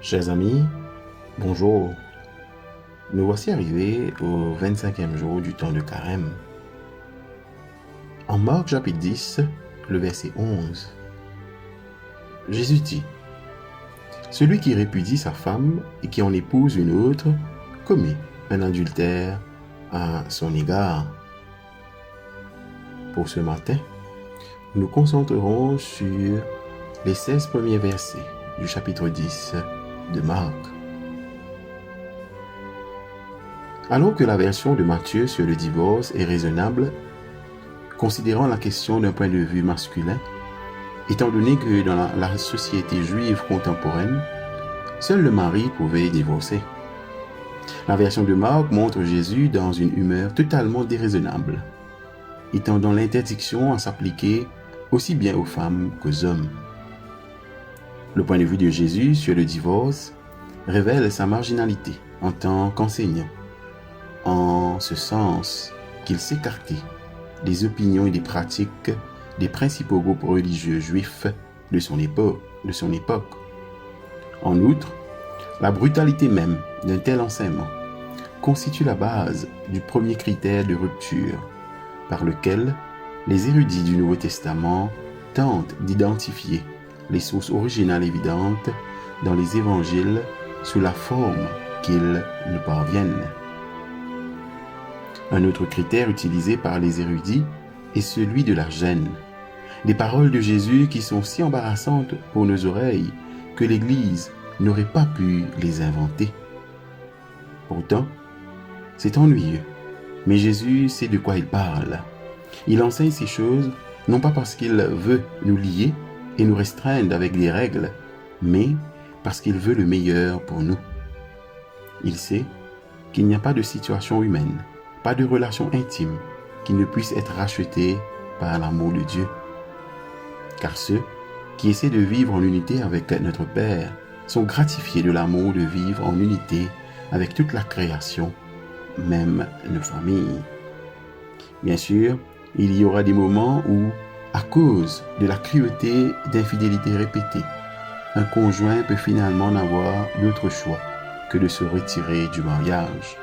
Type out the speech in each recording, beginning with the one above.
Chers amis, bonjour. Nous voici arrivés au 25e jour du temps de Carême. En Marc chapitre 10, le verset 11, Jésus dit, « Celui qui répudie sa femme et qui en épouse une autre commet un adultère à son égard. » Pour ce matin, nous nous concentrerons sur les 16 premiers versets du chapitre 10 de Marc. Alors que la version de Matthieu sur le divorce est raisonnable, considérant la question d'un point de vue masculin, étant donné que dans la société juive contemporaine, seul le mari pouvait divorcer. La version de Marc montre Jésus dans une humeur totalement déraisonnable, étendant l'interdiction à s'appliquer aussi bien aux femmes qu'aux hommes. Le point de vue de Jésus sur le divorce révèle sa marginalité en tant qu'enseignant, en ce sens qu'il s'écartait des opinions et des pratiques des principaux groupes religieux juifs de son époque. En outre, la brutalité même d'un tel enseignement constitue la base du premier critère de rupture par lequel les érudits du Nouveau Testament tentent d'identifier les sources originales évidentes dans les évangiles sous la forme qu'ils nous parviennent. Un autre critère utilisé par les érudits est celui de la gêne. Des paroles de Jésus qui sont si embarrassantes pour nos oreilles que l'Église n'aurait pas pu les inventer. Pourtant, c'est ennuyeux, mais Jésus sait de quoi il parle. Il enseigne ces choses non pas parce qu'il veut nous lier et nous restreindre avec des règles, mais parce qu'il veut le meilleur pour nous. Il sait qu'il n'y a pas de situation humaine, pas de relation intime qui ne puisse être rachetée par l'amour de Dieu. Car ceux qui essaient de vivre en unité avec notre Père sont gratifiés de l'amour de vivre en unité avec toute la création, même nos familles. Bien sûr, il y aura des moments où, à cause de la cruauté d'infidélité répétée, un conjoint peut finalement n'avoir d'autre choix que de se retirer du mariage.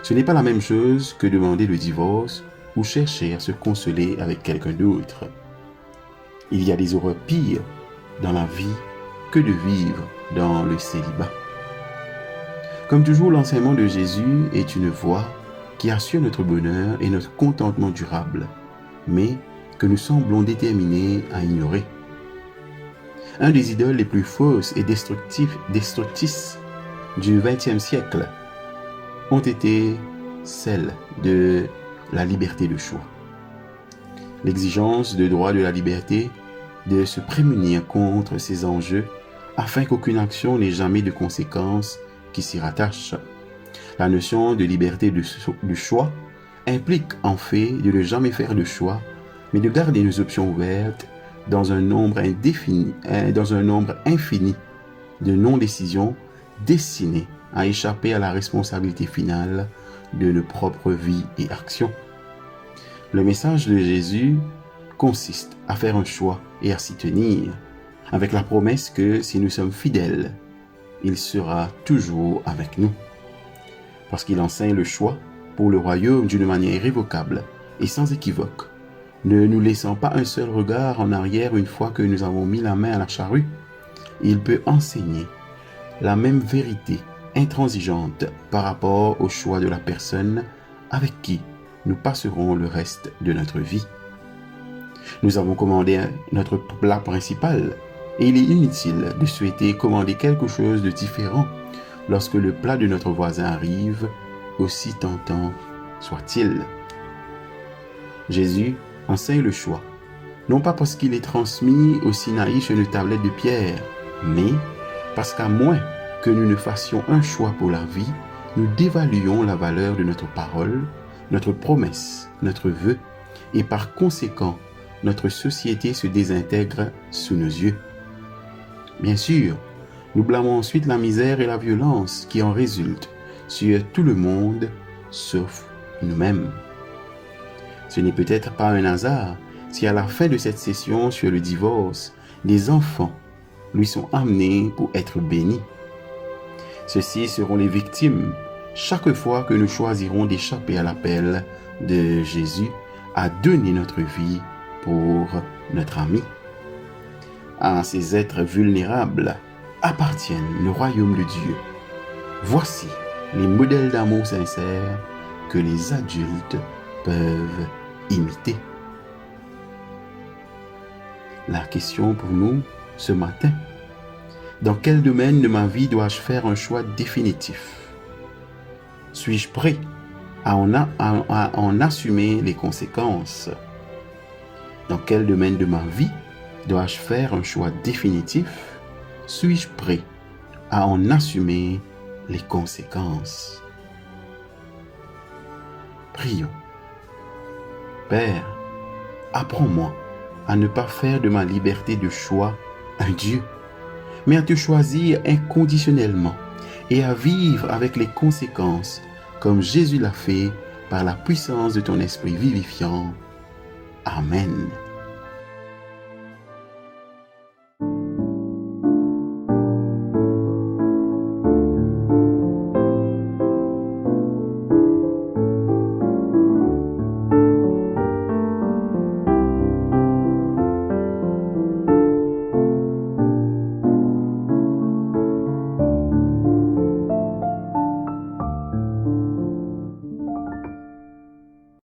Ce n'est pas la même chose que demander le divorce ou chercher à se consoler avec quelqu'un d'autre. Il y a des horreurs pires dans la vie que de vivre dans le célibat. Comme toujours, l'enseignement de Jésus est une voie qui assure notre bonheur et notre contentement durable, mais que nous semblons déterminés à ignorer. Un des idoles les plus fausses et destructrices du XXe siècle ont été celles de la liberté de choix. L'exigence de droit de la liberté de se prémunir contre ces enjeux afin qu'aucune action n'ait jamais de conséquences qui s'y rattachent. La notion de liberté de choix implique en fait de ne jamais faire de choix, mais de garder nos options ouvertes dans un nombre infini de non-décisions destinées à échapper à la responsabilité finale de nos propres vies et actions. Le message de Jésus consiste à faire un choix et à s'y tenir, avec la promesse que si nous sommes fidèles, il sera toujours avec nous. Parce qu'il enseigne le choix pour le royaume d'une manière irrévocable et sans équivoque, ne nous laissant pas un seul regard en arrière une fois que nous avons mis la main à la charrue, il peut enseigner la même vérité intransigeante par rapport au choix de la personne avec qui nous passerons le reste de notre vie. Nous avons commandé notre plat principal et il est inutile de souhaiter commander quelque chose de différent lorsque le plat de notre voisin arrive, aussi tentant soit-il. Jésus enseigne le choix, non pas parce qu'il est transmis au Sinaï sur une tablette de pierre, mais parce qu'à moins que nous ne fassions un choix pour la vie, nous dévaluons la valeur de notre parole, notre promesse, notre vœu, et par conséquent, notre société se désintègre sous nos yeux. Bien sûr, nous blâmons ensuite la misère et la violence qui en résultent sur tout le monde, sauf nous-mêmes. Ce n'est peut-être pas un hasard si à la fin de cette session sur le divorce, des enfants lui sont amenés pour être bénis. Ceux-ci seront les victimes chaque fois que nous choisirons d'échapper à l'appel de Jésus à donner notre vie pour notre ami. À ces êtres vulnérables appartiennent le royaume de Dieu. Voici les modèles d'amour sincère que les adultes peuvent imiter. La question pour nous ce matin: dans quel domaine de ma vie dois-je faire un choix définitif? Suis-je prêt à en assumer les conséquences? Dans quel domaine de ma vie dois-je faire un choix définitif? Suis-je prêt à en assumer les conséquences? Prions. Père, apprends-moi à ne pas faire de ma liberté de choix un Dieu, mais à te choisir inconditionnellement et à vivre avec les conséquences comme Jésus l'a fait par la puissance de ton esprit vivifiant. Amen.